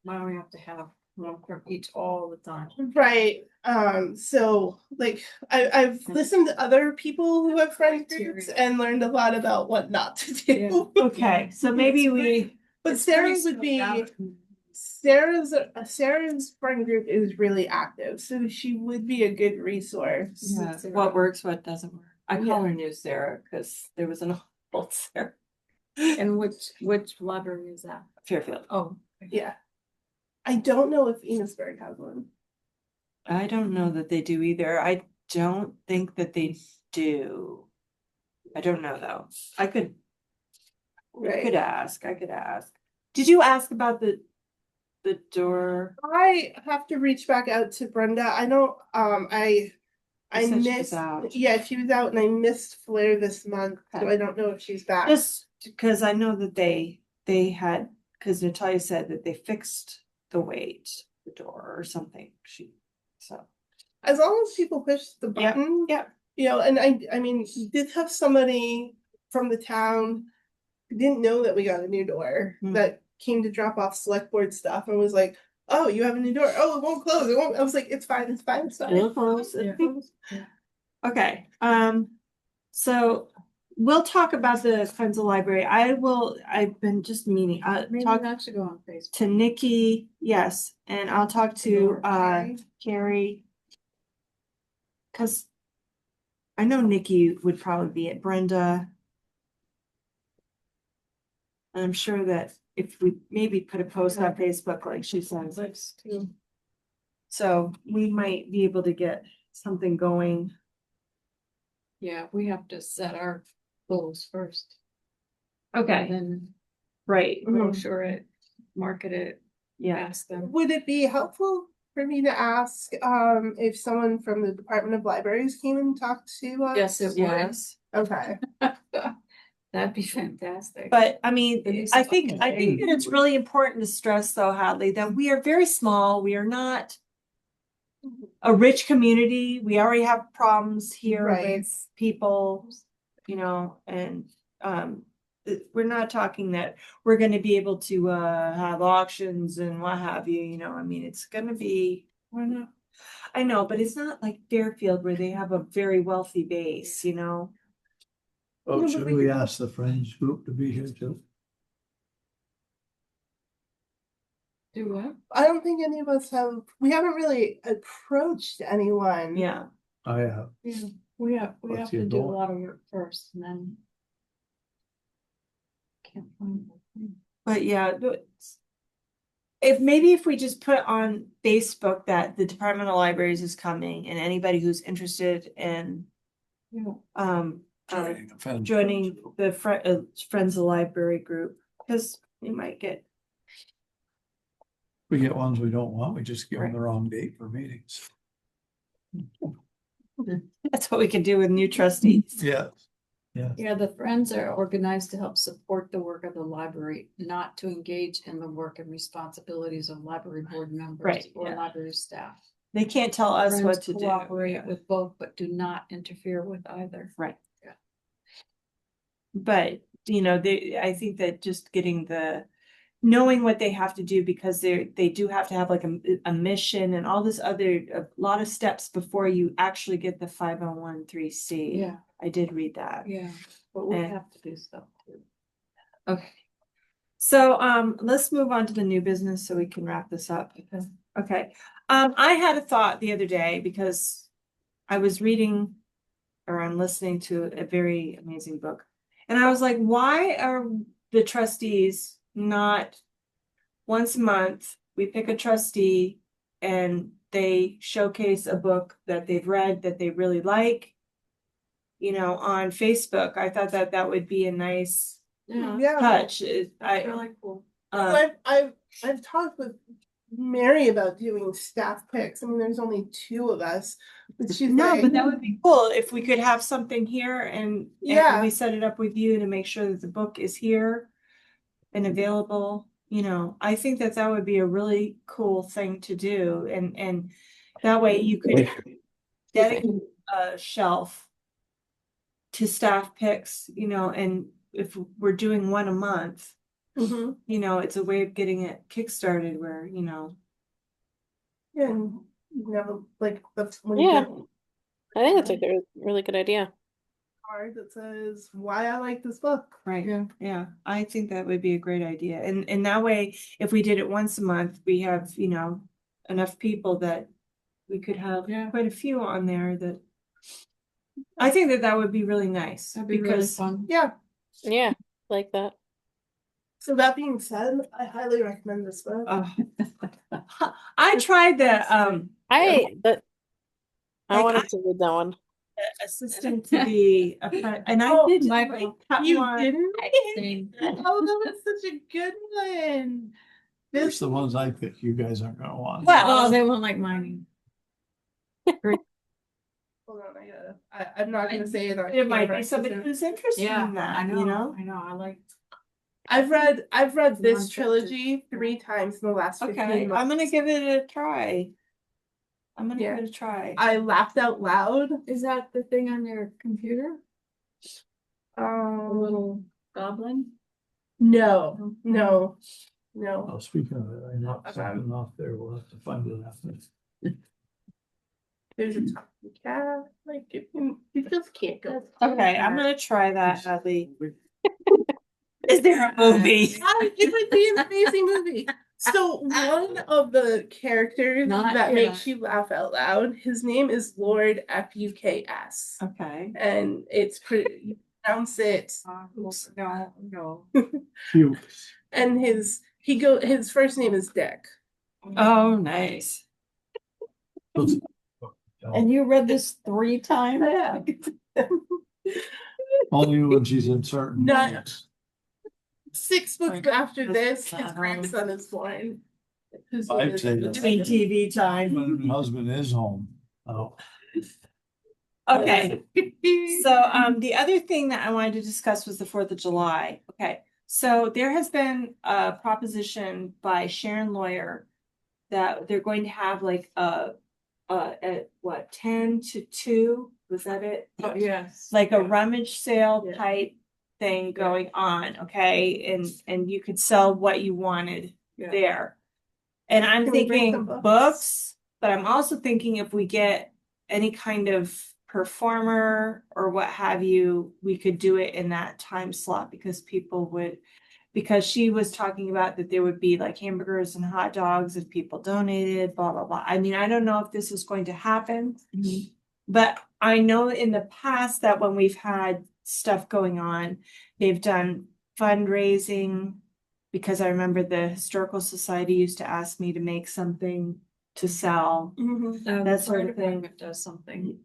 why we have to have one from each all the time. Right. So like I've listened to other people who have friend groups and learned a lot about what not to do. Okay, so maybe we, But It's Sarah pretty would be scoped out. Sarah's friend group is really active, so she would be a good resource. yeah, Sarah. what works, what doesn't work. I call Yeah. her New Sarah because there was an old Sarah And which library is that? Fairfield. Oh. Yeah. I don't know if Enosburg has one. I don't know that they do either. I don't think that they do. I don't know though. I could Right. ask. I could ask. Did you ask about the door? I have to reach back out to Brenda. I don't I You said she was missed out. yeah, she was out and I missed Flair this month, so Okay. I don't know if she's back. Just because I know that they had, because Natalia said that they fixed the weight, the door or something. So As long as people push the Yeah, button. yeah. You know, and I mean, we did have somebody from the town who didn't know that we got a new door Hmm. that came to drop off select board stuff and was like, oh, you have a new door. Oh, it won't close. It won't. I was like, it's fine, it's fine, it's fine. it'll close. Yeah. Yeah. Okay, so we'll talk about the Friends of Library. I've been just meaning, Maybe talk that should go on Facebook. to Nikki, yes, and I'll talk to Carrie. Carrie. Cause I know Nikki would probably be at Brenda. And I'm sure that if we maybe put a post on Facebook like she says, Let's do. so we might be able to get something going. Yeah, we have to set our goals first. Okay, And then right, brochure it, market it, yeah. ask them. Would it be helpful for me to ask if someone from the Department of Libraries came and talked to us? Yes, it would. Yes. Okay. That'd be fantastic. But I mean, It is I think okay. that it's really important to stress though, Hadley, that we are very small. We are not a rich community. We already have problems here Right. with people, you know, and we're not talking that we're gonna be able to have auctions and what have you, you know, I mean, it's gonna be, we're not, I know, but it's not like Fairfield where they have a very wealthy base, you know? No, Oh, but should we we could- ask the Friends group to be here too? Do what? I don't think any of us have, we haven't really approached anyone. Yeah. I have. Yeah, we have What's to your do a goal? lot of work first and then. Can't find the thing. But yeah, if we just put on Facebook that the Department of Libraries is coming and anybody who's interested in Yeah. Joining the Friends joining group. the Friends of the Library group, because you might get, We get ones we don't want, we just give them Right. the wrong date for meetings. that's what we could do with new trustees. Yeah. Yeah. Yeah, the Friends are organized to help support the work of the library, not to engage in the work and responsibilities of library board members Right, or yeah. library staff. They can't tell us Friends what to do. cooperate Yeah. with both, but do not interfere with either. Right. Yeah. But, I think that just getting knowing what they have to do, because they do have to have like a mission and all this a lot of steps before you actually get the 501(c)(3). Yeah, I did read that. yeah, but we And- have to do stuff too. Okay. So, let's move on to the new business so we can wrap this up. Okay. I had a thought the other day because I was reading or I'm listening to a very amazing book. And I was like, why are the trustees not once a month, we pick a trustee and they showcase a book that they've read that they really like, on Facebook. I thought that that would be a nice Yeah. touch. Really cool. I've talked with Mary about doing staff picks. I mean, there's only 2 of us, but she's No, like, but that would be cool if we could have something here and Yeah. we set it up with you to make sure that the book is here and available. I think that that would be a really cool thing to do, and that way you could dedicate a shelf to staff picks, and if we're doing one a month, Mhm. it's a way of getting it kickstarted where, And like when Yeah. you get I think that's a really good idea. a card that says why I like this book. right. Yeah. Yeah, I think that would be a great idea. And that way, if we did it once a month, we have, enough people that we could have Yeah. quite a few on there that I think that that would be really nice. That'd be really fun. Yeah. Yeah, like that. So that being said, I highly recommend this book. I tried the But I Like, wanted to read that one. assistant to the and I Oh, did my like fault. that You one. didn't? Same. Oh, that was such a good one. There's the ones I pick, you guys aren't gonna want. Well, Oh, they won't like mine. Hold on, I'm not gonna say it on It might be camera. somebody who's interested in that, I know. I like. I've read One this fifty. trilogy 3 times in the last 15 Okay, months. I'm gonna give it a try. I'm gonna Yeah. give it a try. I laughed out loud. Is that the thing on your computer? A little goblin? No, no, no. Oh, speaking of it, I knocked Okay. something off there, we'll have to find it after. There's a talking cat. Like you just can't go. Okay, I'm gonna try that, Hadley. Is there a movie? It would be an amazing movie. So one of the characters Not that yet. makes you laugh out loud, his name is Lord Fuks. Okay. And it's pretty you pronounce it. No. Fuchs. And his first name is Dick. Oh, nice. And you read this 3 times? Yeah. Only when she's in certain. Not- moods. 6 books after this, his Uh-huh. grandson is born. Whose I'd name is- say that. Between TV time. When her husband is home. Oh, Okay. So, the other thing that I wanted to discuss was the 4th of July. Okay, so there has been a proposition by Sharon Lawyer that they're going to have like at what, 10 to 2? Was that it? Yes. Like a rummage sale Yeah. type thing going on, okay? And you could sell what you wanted Yeah. there. And I'm Can we bring thinking some books? books, but I'm also thinking if we get any kind of performer or what have you, we could do it in that time slot because because she was talking about that there would be like hamburgers and hot dogs if people donated, blah, blah, blah. I mean, I don't know if this is going to happen, but I know in the past that when we've had stuff going on, they've done fundraising. Because I remember the Historical Society used to ask me to make something to sell. Mhm. That sort of thing. Does something.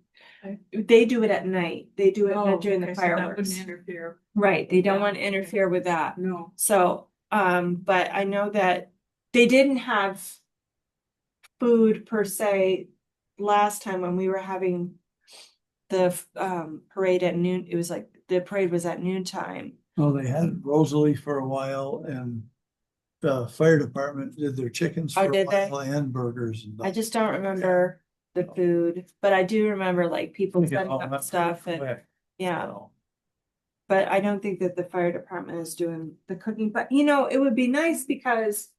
They do it at night. They do it Oh, during the okay, so that fireworks. wouldn't interfere. Right, they don't Yeah, want to okay. interfere with that. No. So, but I know that they didn't have food per se last time when we were having the parade at noon. It was like the parade was at noontime. Well, they had Rosalie for a while and the fire department did their chickens Oh, for a did they? while and burgers and. I just don't remember the food, but I do remember like people Yeah, setting up stuff and yeah. So, But I don't think that the fire department is doing the cooking, but you know, it would be nice because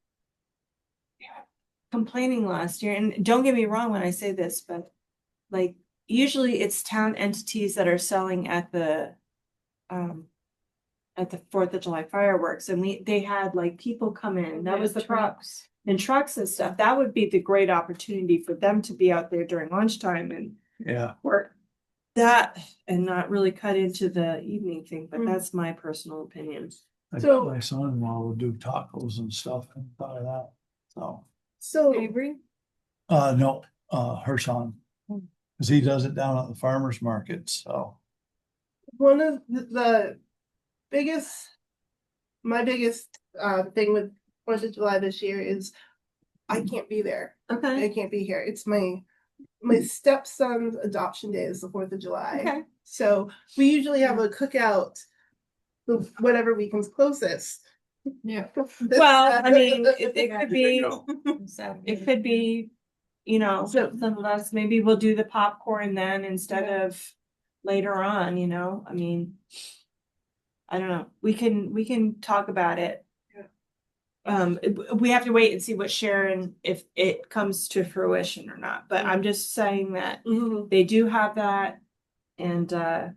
complaining last year, and don't get me wrong when I say this, but like usually it's town entities that are selling um at the 4th of July fireworks and they had like people come in. That was the trucks and trucks and stuff. That would be the great opportunity for them to be out there during lunchtime and yeah, work that and not really cut into the evening thing, but that's my personal opinion. So- my son-in-law would do tacos and stuff and thought of that, so. So Avery? No, her son. Cause he does it down at the farmer's market, so. one of the biggest, my biggest thing with 4th of July this year is I can't be there. I Okay, can't be here. It's my stepson's adoption day is the 4th of July. okay. So we usually have a cookout the whatever weekend's closest. Yeah. Well, I mean, it could be, Saturday. it could be, you know, So- some of us, maybe we'll do the popcorn then instead of later on, you know, I mean. I don't know, we can talk about it. We have to wait and see what Sharon, if it comes to fruition or not, but I'm just saying that Mhm. they do have that. And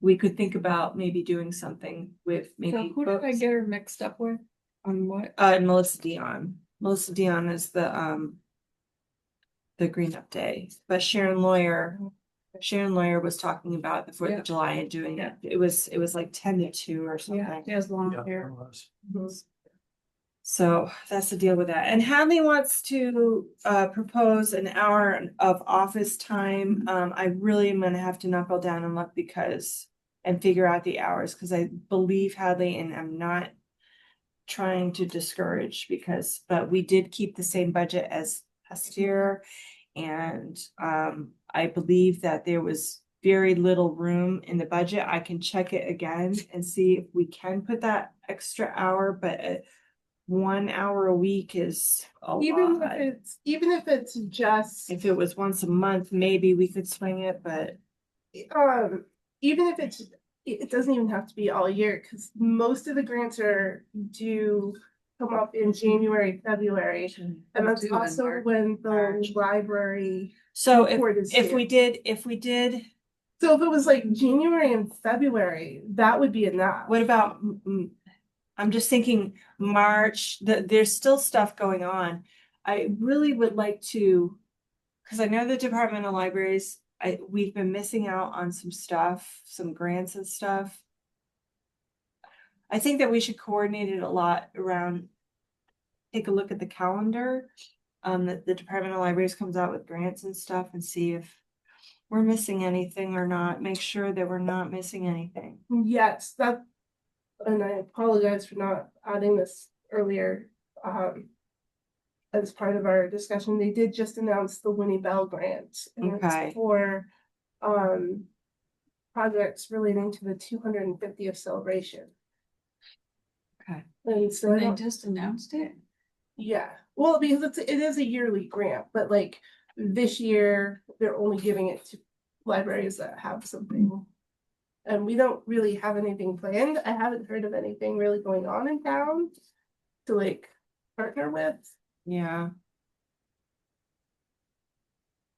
we could think about maybe doing something with So maybe. who did I books. get her mixed up with? On what? Melissa Dion. Melissa Dion is the Green Up Day, but Sharon Lawyer was talking about the 4th Yeah. of July and doing Yeah. it. It was like 10 to 2 or Yeah, something. she has long Yeah, hair. it was. So that's the deal with that. And Hadley wants to propose an hour of office time. I really am gonna have to knuckle down and look and figure out the hours, because I believe Hadley, and I'm not trying to discourage but we did keep the same budget as last year. And I believe that there was very little room in the budget. I can check it again and see if we can put that extra hour, but 1 hour a week is a Even lot. even if it's just If it was once a month, maybe we could swing it, but even if it doesn't even have to be all year, because most of the grants are due come up in January, February, and that's Due in also March. when the March. library so report is if due. we did, So if it was like January and February, that would be enough. what about, I'm just thinking March, there's still stuff going on. I really would like to, because I know the Department of Libraries, we've been missing out on some stuff, some grants and stuff. I think that we should coordinate it a lot around, take a look at the calendar. That the Department of Libraries comes out with grants and stuff and see if we're missing anything or not, make sure that we're not missing anything. Yes, and I apologize for not adding this earlier. As part of our discussion, they did just announce the Winnie Bell grant. And Okay. it's for projects relating to the 250th celebration. Okay. And so I And they don't, just announced it? yeah, well, because it is a yearly grant, but like this year, they're only giving it to libraries that have something. And we don't really have anything planned. I haven't heard of anything really going on in town to like partner with. Yeah.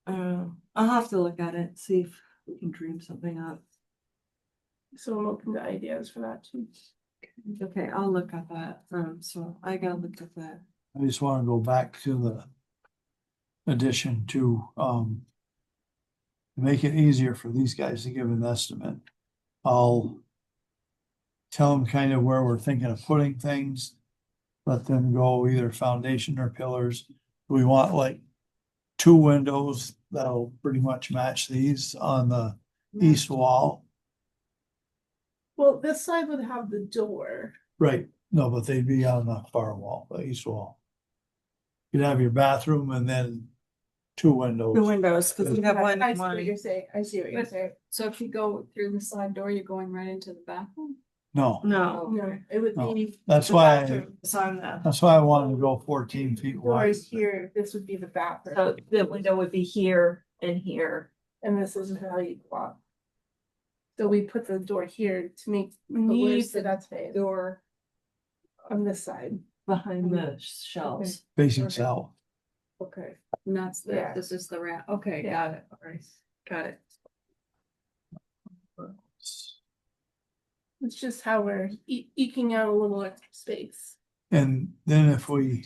I'll have to look at it, see if we can dream something up. So I'm open to ideas for that too. Okay, I'll look at that. So I gotta look at that. I just wanna go back to the addition to, make it easier for these guys to give an estimate. I'll tell them kind of where we're thinking of putting things. Let them go either foundation or pillars. We want like two windows that'll pretty much match these on the east wall. Well, this side would have the door. Right, no, but they'd be on the far wall, the east wall. You'd have your bathroom and then two windows. The windows, because we have one, I see what one. you're saying. I see what you're But- saying. So if you go through the side door, you're going right into the bathroom? No, No, No, it would No. be. that's the why, bathroom is on the, that's why I wanted to go 14 feet wide. Doors here, this would be the bathroom, so the window would be here and here. and this is how you walk. So we put the door here to make the But where's worst the of that space Door. on this side. Behind the shelves. Facing Okay. south. Okay. And that's the, Yeah. this is the rat, okay, Yeah. got it, alright, got it. It's just how we're eking out a little extra space And then if we,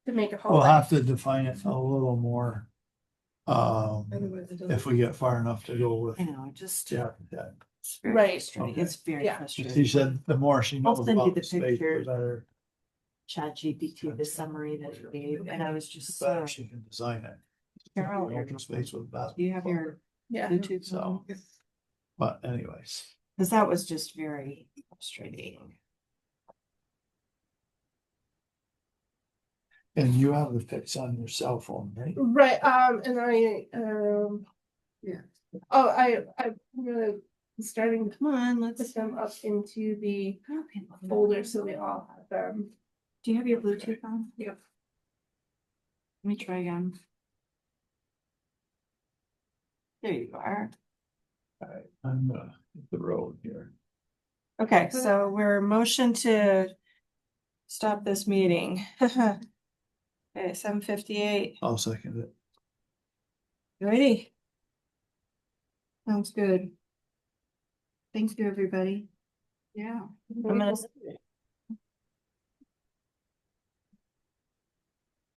to make a we'll hallway. have to define it a little more. Otherwise it doesn't- If we get far enough to go with. I know, just. Yeah, yeah. It's very Right. frustrating. Okay. It's very Yeah. frustrating. She said the more she knows I'll send you about the the space, the picture. better. Chat GPT, the summary that it gave, and I was just, Better she can design it. Carol, Open space with that. do you have your Yeah. Bluetooth So. on? But anyways, Cause that was just very frustrating. and you have the pics on your cell phone, right? Right, and Yeah. oh, I'm gonna starting to Come on, put let's. them up into the Okay, folder so we all have them. Do you have your Bluetooth on? Yep. Let me try again. There you are. Alright, I'm gonna hit the road here. Okay, so we're motion to stop this meeting. Okay, 7:58. I'll second it. Ready? Sounds good. Thank you, everybody. Yeah. I'm gonna